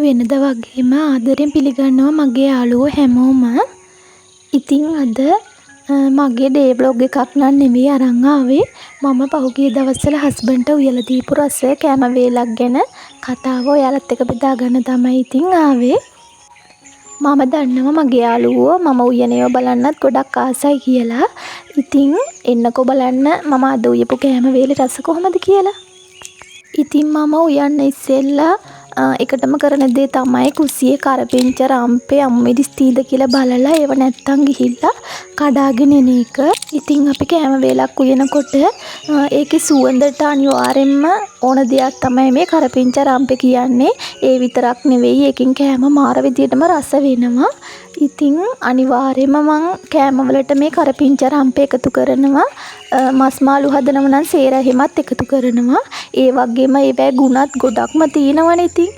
වෙනද වගේම ආදරෙන් පිළිගන්නවා මගේ යාළුවෝ හැමෝම. ඉතින් අද මගේ ඩේ බ්ලොග් එකක් නම් නෙමෙයි අරන් ආවේ. මම පහුගිය දවස්වල හස්බන්ඩ්ට උයලා දීපු රස කෑම වේලක් ගැන කතාව ඔයාලත් එක්ක බෙදා ගන්න තමයි ඉතින් ආවේ. මම දන්නවා මගේ යාළුවෝ මම උයන ඒවා බලන්නත් ගොඩක් ආසයි කියලා. ඉතින් එන්නකෝ බලන්න මම අද උයපු කෑම වේලේ රස කොහොමද කියලා. ඉතින් මම උයන්න ඉස්සෙල්ලා එකටම කරන දේ තමයි කුස්සියේ කරපිංච රම්පේ අම්මිදිස් තීද කියලා බලලා ඒව නැත්තම් ගිහිල්ලා කඩාගෙන එන එක. ඉතින් අපි කෑම වේලක් උයනකොට ඒකේ සුවඳට අනිවාර්යෙන්ම ඕන දෙයක් තමයි මේ කරපිංච රම්පේ කියන්නේ. ඒ විතරක් නෙවෙයි ඒකෙන් කෑම මාර විදියටම රස වෙනවා. ඉතින් අනිවාර්යෙන්ම මං කෑම වලට මේ කරපිංච රම්පේ එකතු කරනවා. මස් මාළු හදනව නම් සේර එහෙමත් එකතු කරනවා. ඒ වගේම ඒවැ ගුණත් ගොඩක්ම තියෙනවනේ ඉතින්.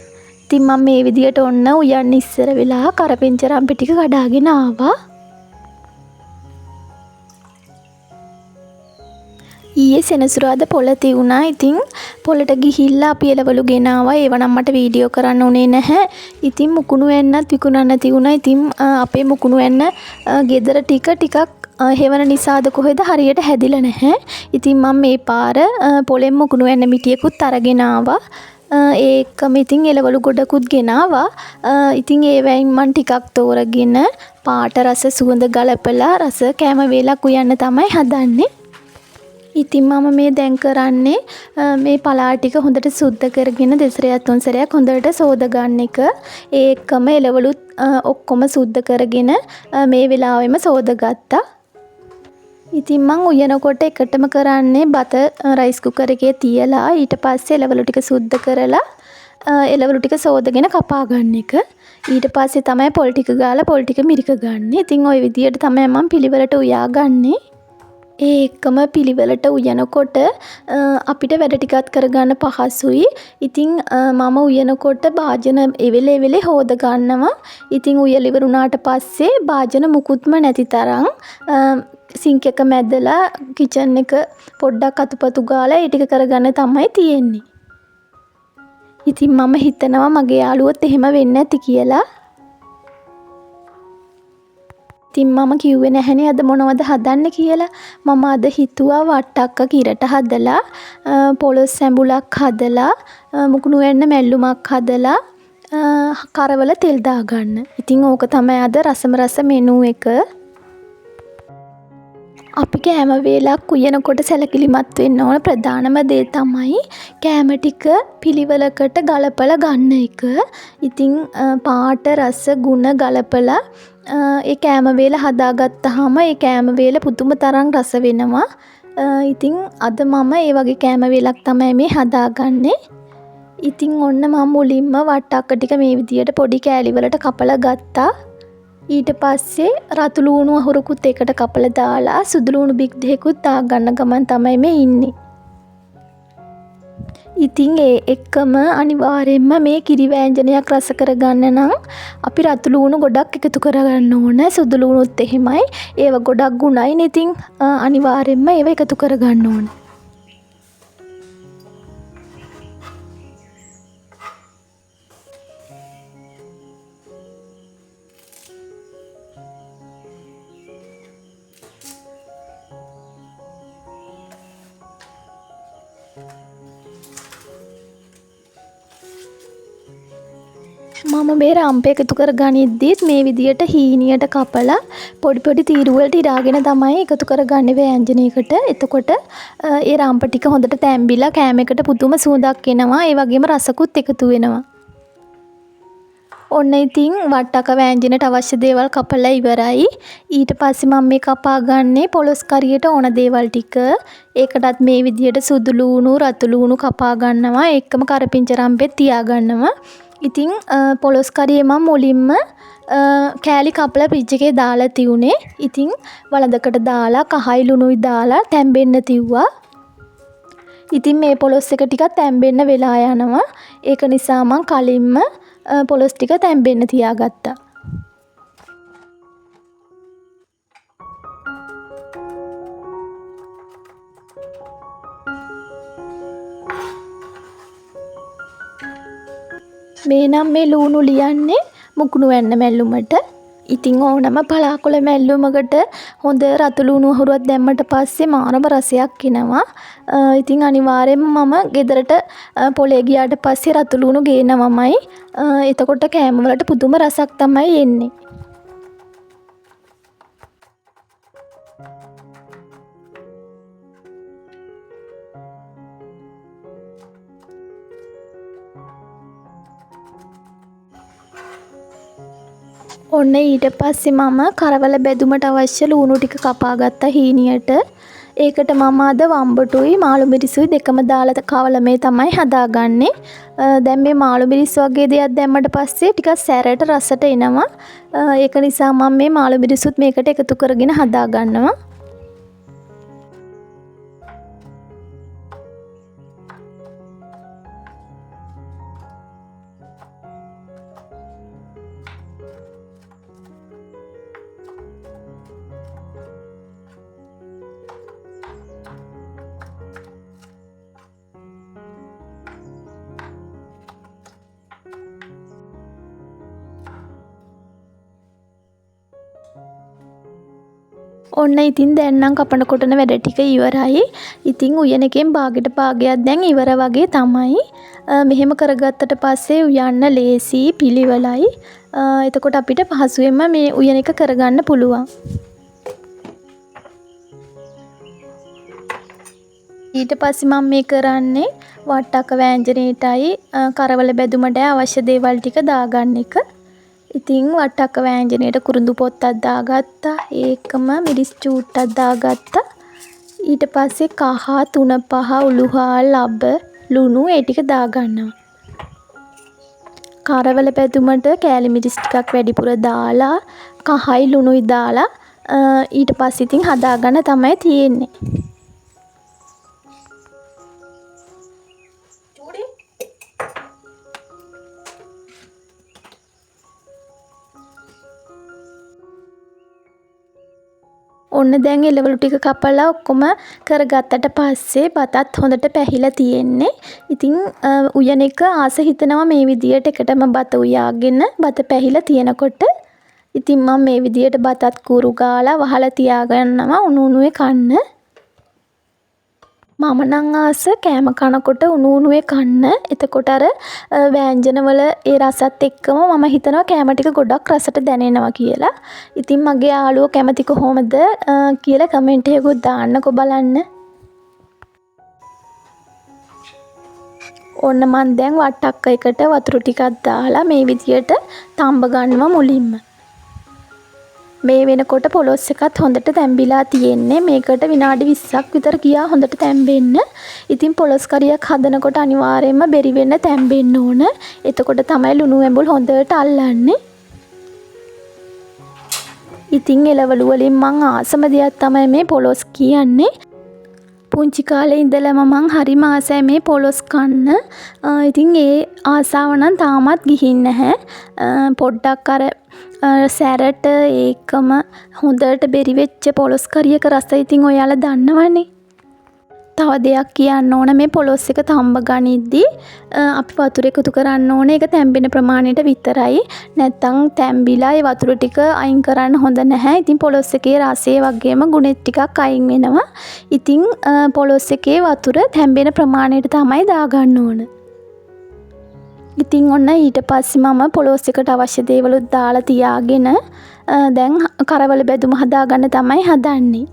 ඉතින් මම මේ විදියට ඔන්න උයන්න ඉස්සර වෙලා කරපිංච රම්පේ ටික කඩාගෙන ආවා. ඊයේ සෙනසුරාදා පොළ තියුණා. ඉතින් පොළට ගිහිල්ලා අපි එළවලු ගෙනාවා. ඒව නම් මට වීඩියෝ කරන්න උනේ නැහැ. ඉතින් මුකුණු වෙන්නත් විකුණන්න තියුණා. ඉතින් අපේ මුකුණු වෙන්න ගෙදර ටිකක් හෙවන නිසාද කොහෙද හරියට හැදිලා නැහැ. ඉතින් මම මේ පාර පොළෙන් මුකුණු වෙන්න මිටියකුත් අරගෙන ආවා. ඒකම ඉතින් එළවලු ගොඩකුත් ගෙනාවා. ඉතින් ඒවයින් මම ටිකක් තෝරගෙන පාට රස සුවඳ ගලපලා රස කෑම වේලක් උයන්න තමයි හදන්නේ. ඉතින් මම මේ දැන් කරන්නේ මේ පලා ටික හොඳට සුද්ධ කරගෙන දෙසරයක් තුන් සැරයක් හොඳට සෝද ගන්න එක. ඒකම එළවලුත් ඔක්කොම සුද්ධ කරගෙන මේ වෙලාවෙම සෝදගත්තා. ඉතින් මං උයනකොට එකටම කරන්නේ බත රයිස් කුකර් එකේ තියලා ඊට පස්සේ එළවලු ටික සුද්ධ කරලා එළවලු ටික සෝදගෙන කපා ගන්න එක. ඊට පස්සේ තමයි පොල් ටික ගාලා පොල් ටික මිරික ගන්න. ඉතින් ওই විදියට තමයි මම පිළිවෙලට උයාගන්නේ. ඒකම පිළිවෙලට උයනකොට අපිට වැඩ ටිකක් කරගන්න පහසුයි. ඉතින් මම උයනකොට භාජන එවෙලේ හොද ගන්නවා. ඉතින් උයලා ඉවරුණාට පස්සේ භාජන මුකුත්ම නැති තරම් සිංක් එක මැදලා කිචන් එක පොඩ්ඩක් අතුපතු ගාලා ඒ ටික කරගන්න තමයි තියෙන්නේ. ඉතින් මම හිතනවා මගේ යාළුවොත් එහෙම වෙන්නේ නැති කියලා. ඉතින් මම කිව්වේ නැහනේ අද මොනවද හදන්න කියලා. මම අද හිතුවා වට්ටක්ක කිරට හදලා පොළොස් සැඹුලක් හදලා මුකුණු වෙන්න මැල්ලුමක් හදලා කරවල තෙල් දාගන්න. ඉතින් ඕක තමයි අද රසම රස මෙනු එක. අපි කෑම වේලක් උයනකොට සැලකිලිමත් වෙන්න ඕන ප්‍රධානම දේ තමයි කෑම ටික පිළිවෙලකට ගලපලා ගන්න එක. ඉතින් පාට රස ගුණ ගලපලා ඒ කෑම වේල හදාගත්තාම ඒ කෑම වේල පුදුම තරම් රස වෙනවා. ඉතින් අද මම ඒ වගේ කෑම වේලක් තමයි මේ හදාගන්නේ. ඉතින් ඔන්න මම මුලින්ම වට්ටක්ක ටික මේ විදියට පොඩි කෑලි වලට කපලා ගත්තා. ඊට පස්සේ රතු ලූණු අහුරකුත් එකට කපලා දාලා සුදු ලූණු බික් දෙකකුත් දා ගන්න ගමන් තමයි මේ ඉන්නේ. ඉතින් ඒ එක්කම අනිවාර්යෙන්ම මේ කිරි වෑංජනයක් රස කරගන්න නම් අපි රතු ලූණු ගොඩක් එකතු කරගන්න ඕන. සුදු ලූණුත් එහෙමයි. ඒව ගොඩක් ගුණයිනේ. ඉතින් අනිවාර්යෙන්ම ඒව එකතු කරගන්න ඕන. මම මේ රම්පේ එකතු කරගනිද්දිත් මේ විදියට හීනියට කපලා පොඩි පොඩි තීරු වලට ඉරාගෙන තමයි එකතු කරගන්නේ වෑංජනයකට. එතකොට ඒ රම්ප ටික හොඳට තැම්බිලා කෑම එකට පුදුම සුවඳක් එනවා. ඒ වගේම රසකුත් එකතු වෙනවා. ඔන්න ඉතින් වට්ටක වෑංජනයට අවශ්‍ය දේවල් කපලා ඉවරයි. ඊට පස්සේ මම මේ කපා ගන්නේ පොලොස් කරියට ඕන දේවල් ටික. ඒකටත් මේ විදියට සුදු ලූණු රතු ලූණු කපා ගන්නවා. ඒකම කරපිංච රම්පෙත් තියා ගන්නවා. ඉතින් පොලොස් කරියේ මම මුලින්ම කෑලි කපලා ෆ්‍රිජ් එකේ දාලා තියුනේ. ඉතින් වළඳකට දාලා කහයි ලුණුයි දාලා තැම්බෙන්න තියුවා. ඉතින් මේ පොලොස් එක ටිකක් තැම්බෙන්න වෙලා යනවා. ඒක නිසා මම කලින්ම පොලොස් ටික තැම්බෙන්න තියාගත්තා. මේ නම් මේ ලුණු ලියන්නේ මුකුණු වෙන්න මැල්ලුමට. ඉතින් ඕනම පලාකොළ මැල්ලුමකට හොඳ රතු ලුණු හුරුවක් දැම්මට පස්සේ මාරම රසයක් එනවා. ඉතින් අනිවාර්යෙන්ම මම ගෙදරට පොලේ ගියාට පස්සේ රතු ලුණු ගේනවමයි. එතකොට කෑම වලට පුදුම රසක් තමයි එන්නේ. ඔන්න ඊට පස්සේ මම කරවල බෙදුමට අවශ්‍ය ලුණු ටික කපා ගත්තා හීනියට. ඒකට මම අද වම්බටුයි මාළු මිරිසුයි දෙකම දාලා කවලමේ තමයි හදාගන්නේ. දැන් මේ මාළු මිරිස් වගේ දෙයක් දැම්මට පස්සේ ටිකක් සැරට රසට එනවා. ඒක නිසා මම මේ මාළු මිරිසුත් මේකට එකතු කරගෙන හදාගන්නවා. ඔන්න ඉතින් දැන් නම් කපන කොටන වැඩ ටික ඉවරයි. ඉතින් උයන එකෙන් භාගයට භාගයක් දැන් ඉවර වගේ තමයි. මෙහෙම කරගත්තට පස්සේ උයන්න ලේසි පිළිවෙලයි. එතකොට අපිට පහසුවෙන්ම මේ උයන එක කරගන්න පුළුවන්. ඊට පස්සේ මම මේ කරන්නේ වට්ටක්ක වෑංජනයටයි කරවල බෙදුමට අවශ්‍ය දේවල් ටික දාගන්න එක. ඉතින් වට්ටක්ක වෑංජනයට කුරුඳු පොත්තක් දාගත්තා. ඒකම මිරිස් චූට්ටක් දාගත්තා. ඊට පස්සේ කහ, තුන පහ, උළුහාල්, ලබ, ලුණු ඒ ටික දාගන්නවා. කරවල බෙදුමට කෑලි මිරිස් ටිකක් වැඩිපුර දාලා කහයි ලුණුයි දාලා ඊට පස්සේ ඉතින් හදාගන්න තමයි තියෙන්නේ. ඔන්න දැන් එළවලු ටික කපලා ඔක්කොම කරගත්තට පස්සේ බතත් හොඳට පැහිලා තියෙන්නේ. ඉතින් උයන එක ආස හිතනවා මේ විදියට එකටම බත උයාගෙන බත පැහිලා තියෙනකොට. ඉතින් මම මේ විදියට බතත් කූරු ගාලා වහලා තියාගන්නවා උණු උණුවේ කන්න. මම නම් ආස කෑම කනකොට උණු උණුවේ කන්න. එතකොට අර වෑංජනවල ඒ රසත් එක්කම මම හිතනවා කෑම ටික ගොඩක් රසට දැනෙනවා කියලා. ඉතින් මගේ යාළුවෝ කැමති කොහොමද කියලා කමෙන්ට් එකකුත් දාන්නකෝ බලන්න. ඔන්න මම දැන් වට්ටක්ක එකට වතුර ටිකක් දාලා මේ විදියට තඹ ගන්නවා මුලින්ම. මේ වෙනකොට පොලොස් එකත් හොඳට තැම්බිලා තියෙන්නේ. මේකට විනාඩි 20ක් විතර ගියා හොඳට තැම්බෙන්න. ඉතින් පොලොස් කරියක් හදනකොට අනිවාර්යයෙන්ම බෙරි වෙන්න තැම්බෙන්න ඕන. එතකොට තමයි ලුණු ඇඹුල් හොඳට අල්ලන්නේ. ඉතින් එළවලු වලින් මං ආසම දෙයක් තමයි මේ පොලොස් කියන්නේ. පුංචි කාලේ ඉඳලම මං හරිම ආසයි මේ පොලොස් කන්න. ඉතින් ඒ ආසාව නම් තාමත් ගිහින් නැහැ. පොඩ්ඩක් අර සැරට ඒකම හොඳට බෙරි වෙච්ච පොලොස් කරියක රස ඉතින් ඔයාලා දන්නවනේ. තව දෙයක් කියන්න ඕන මේ පොලොස් එක තඹ ගනිද්දී අපි වතුර එකතු කරන්න ඕනේ. ඒක තැම්බෙන ප්‍රමාණයට විතරයි. නැත්තම් තැම්බිලා ඒ වතුර ටික අයින් කරන්න හොඳ නැහැ. ඉතින් පොලොස් එකේ රසය වගේම ගුණෙත් ටිකක් අයින් වෙනවා. ඉතින් පොලොස් එකේ වතුර තැම්බෙන ප්‍රමාණයට තමයි දාගන්න ඕන. ඉතින් ඔන්න ඊට පස්සේ මම පොලොස් එකට අවශ්‍ය දේවලුත් දාලා තියාගෙන දැන් කරවල බෙදුම හදාගන්න තමයි හදන්නේ.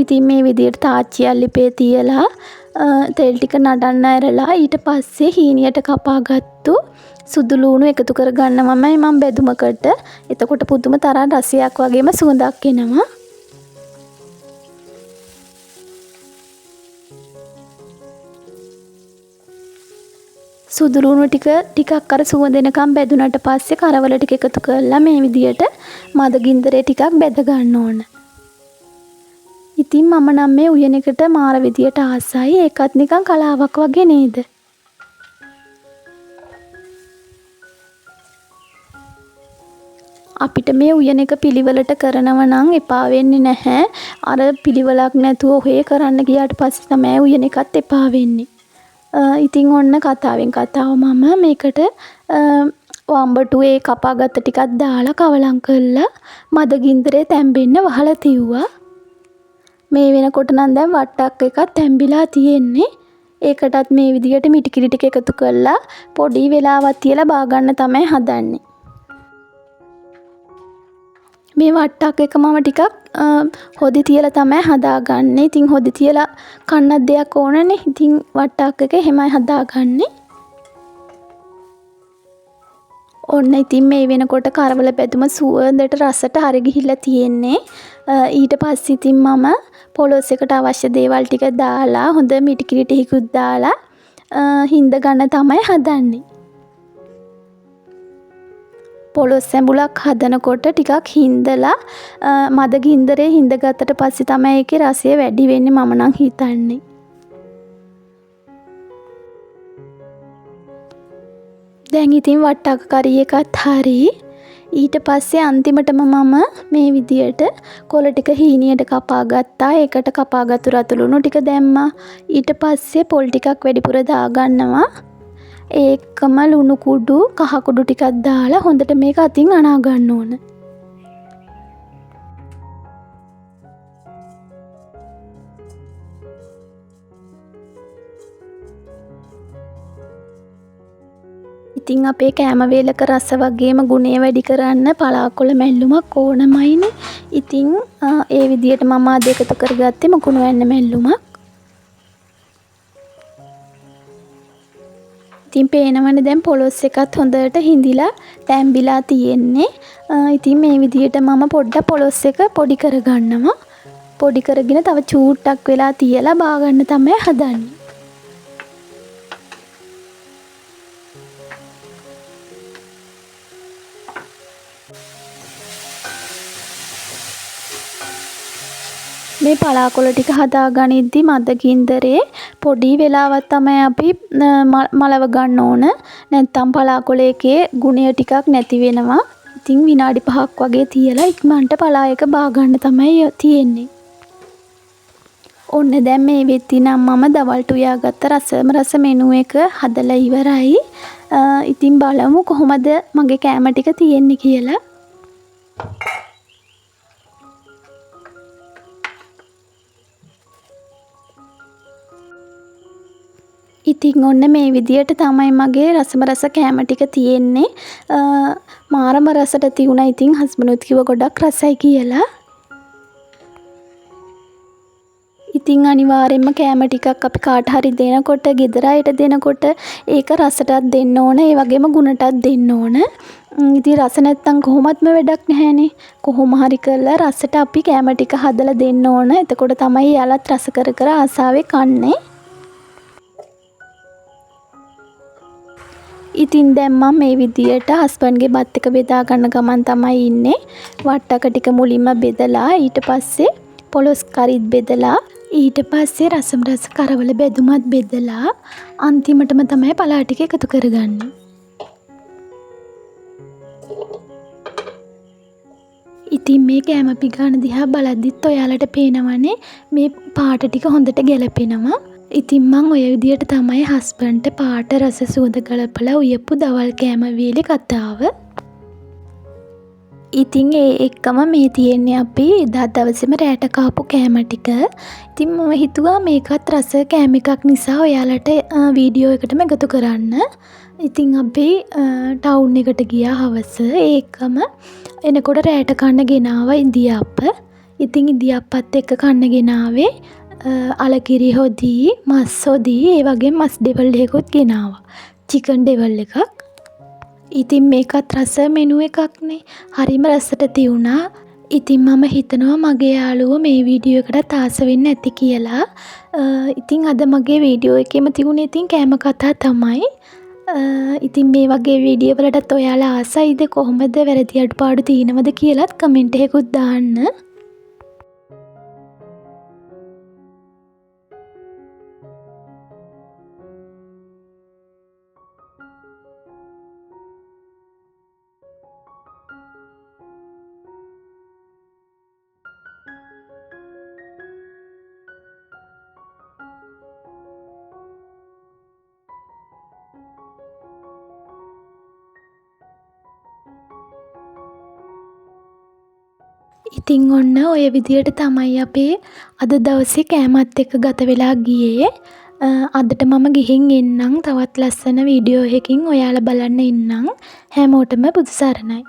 ඉතින් මේ විදිහට තාච්චියක් ලිපේ තියලා තෙල් ටික නඩන්න ඇරලා ඊට පස්සේ හීනියට කපාගත්තු සුදු ලුණු එකතු කරගන්නවමයි මම බෙදුමකට. එතකොට පුදුම තරම් රසයක් වගේම සුවඳක් එනවා. සුදු ලුණු ටිකක් අර සුවඳෙනකම් බෙදුනට පස්සේ කරවල ටික එකතු කරලා මේ විදියට මද ගින්දරේ ටිකක් බෙද ගන්න ඕන. ඉතින් මම නම් මේ උයන එකට මාර විදියට ආසයි. ඒකත් නිකන් කලාවක් වගේ නේද? අපිට මේ උයන එක පිළිවෙලට කරනව නම් එපා වෙන්නේ නැහැ. අර පිළිවෙලක් නැතුව ඔහේ කරන්න ගියාට පස්සේ තමයි උයන එකත් එපා වෙන්නේ. ඉතින් ඔන්න කතාවෙන් කතාව මම මේකට වම්බටුවේ කපාගත්ත ටිකක් දාලා කවලම් කරලා මද ගින්දරේ තැම්බෙන්න වහලා තියුවා. මේ වෙනකොට නම් දැන් වට්ටක් එකක් තැම්බිලා තියෙන්නේ. ඒකටත් මේ විදියට මිටිකිරි ටික එකතු කරලා පොඩි වෙලාවක් තියලා බා ගන්න තමයි හදන්නේ. මේ වට්ටක් එක මම ටිකක් හොදි තියලා තමයි හදාගන්නේ. ඉතින් හොදි තියලා කන්නත් දෙයක් ඕනනේ. ඉතින් වට්ටක් එක එහෙමයි හදාගන්නේ. ඔන්න ඉතින් මේ වෙනකොට කරවල බැදුම සුවඳට රසට හරි ගිහිල්ලා තියෙන්නේ. ඊට පස්සේ ඉතින් මම පොලොස් එකට අවශ්‍ය දේවල් ටික දාලා හොඳ මිටිකිරි ටිකකුත් දාලා හිඳ ගන්න තමයි හදන්නේ. පොලොස් සැඹුලක් හදනකොට ටිකක් හිඳලා මද ගින්දරේ හිඳගත්තට පස්සේ තමයි ඒකේ රසය වැඩි වෙන්නේ මම නම් හිතන්නේ. දැන් ඉතින් වට්ටක් කරි එකත් හරි. ඊට පස්සේ අන්තිමටම මම මේ විදියට කොළ ටික හීනියට කපා ගත්තා. ඒකට කපාගත්තු රතුළුණු ටික දැම්මා. ඊට පස්සේ පොල් ටිකක් වැඩිපුර දාගන්නවා. ඒකම ලුණු කුඩු කහ කුඩු ටිකක් දාලා හොඳට මේක අතින් අනා ගන්න ඕන. ඉතින් අපේ කෑම වේලක රස වගේම ගුණය වැඩි කරන්න පලාකොළ මැල්ලුමක් ඕනමයිනේ. ඉතින් ඒ විදියට මම අද එකතු කරගත්තේ මුකුණු වැන්න මැල්ලුමක්. ඉතින් පේනවනේ දැන් පොලොස් එකත් හොඳට හිඳිලා තැම්බිලා තියෙන්නේ. ඉතින් මේ විදියට මම පොඩ්ඩක් පොලොස් එක පොඩි කරගන්නවා. පොඩි කරගෙන තව චූට්ටක් වෙලා තියලා බා ගන්න තමයි හදන්නේ. මේ පලාකොළ ටික හදාගනිද්දි මද ගින්දරේ පොඩි වෙලාවක් තමයි අපි මලව ගන්න ඕන. නැත්නම් පලාකොළ එකේ ගුණය ටිකක් නැති වෙනවා. ඉතින් විනාඩි 5ක් වගේ තියලා ඉක්මනට පලා එක බා ගන්න තමයි තියෙන්නේ. ඔන්න දැන් මේ වෙද්දි නම් මම දවල්ට උයාගත්ත රස මෙනු එක හදලා ඉවරයි. ඉතින් බලමු කොහොමද මගේ කෑම ටික තියෙන්නේ කියලා. ඉතින් ඔන්න මේ විදියට තමයි මගේ රස කෑම ටික තියෙන්නේ. මාරම රසට තියුණා. ඉතින් හස්බන්ඩ්ත් කිව්වා ගොඩක් රසයි කියලා. ඉතින් අනිවාර්යෙන්ම කෑම ටිකක් අපි කාට හරි දෙනකොට, ගෙදර අයට දෙනකොට ඒක රසටත් දෙන්න ඕන, ඒ වගේම ගුණටත් දෙන්න ඕන. ඉතින් රස නැත්තම් කොහොමත්ම වැඩක් නැහැනේ. කොහොම හරි කරලා රසට අපි කෑම ටික හදලා දෙන්න ඕන. එතකොට තමයි යාලත් රස කර කර ආසාවෙන් කන්නේ. ඉතින් දැන් මම මේ විදියට හස්බන්ඩ්ගේ බත් එක බෙදා ගන්න ගමන් තමයි ඉන්නේ. වට්ටක ටික මුලින්ම බෙදලා ඊට පස්සේ පොලොස් කරිත් බෙදලා ඊට පස්සේ රස කරවල බෙදුමත් බෙදලා අන්තිමටම තමයි පලා ටික එකතු කරගන්නේ. ඉතින් මේ කෑම පිඟාන දිහා බලද්දිත් ඔයාලට පේනවනේ මේ පාට ටික හොඳට ගැලපෙනවා. ඉතින් මං ඔය විදියට තමයි හස්බන්ඩ්ට පාට රස සුවඳ ගලපලා උයපු දවල් කෑම වේලේ කතාව. ඉතින් ඒ එක්කම මේ තියෙන්නේ අපි එදා දවසේම රෑට කාපු කෑම ටික. ඉතින් මම හිතුවා මේකත් රස කෑම එකක් නිසා ඔයාලට වීඩියෝ එකටම එකතු කරන්න. ඉතින් අපි ටවුන් එකට ගියා හවස. ඒකම එනකොට රෑට කන්න ගෙනාවා ඉදියාප්ප. ඉතින් ඉදියාප්පත් එක්ක කන්න ගෙනාවේ අලකිරි හොදි, මස් හොදි, ඒ වගේ මස් ඩෙවල් එකකුත් ගෙනාවා. චිකන් ඩෙවල් එකක්. ඉතින් මේකත් රස මෙනු එකක්නේ. හරිම රසට තියුණා. ඉතින් මම හිතනවා මගේ යාළුවෝ මේ වීඩියෝ එකට ආස වෙන්න ඇති කියලා. ඉතින් අද මගේ වීඩියෝ එකේම තියුණේ ඉතින් කෑම කතා තමයි. ඉතින් මේ වගේ වීඩියෝ වලටත් ඔයාලා ආසයිද? කොහොමද? වැරදි අඩුපාඩු තියෙනවද කියලාත් කමෙන්ට් එකකුත් දාන්න. ඉතින් ඔන්න ඔය විදියට තමයි අපේ අද දවසේ කෑමත් එක්ක ගත වෙලා ගියේ. අදට මම ගිහින් එන්නම්. තවත් ලස්සන වීඩියෝ එකකින් ඔයාලා බලන්න එන්නම්. හැමෝටම බුදු සරණයි.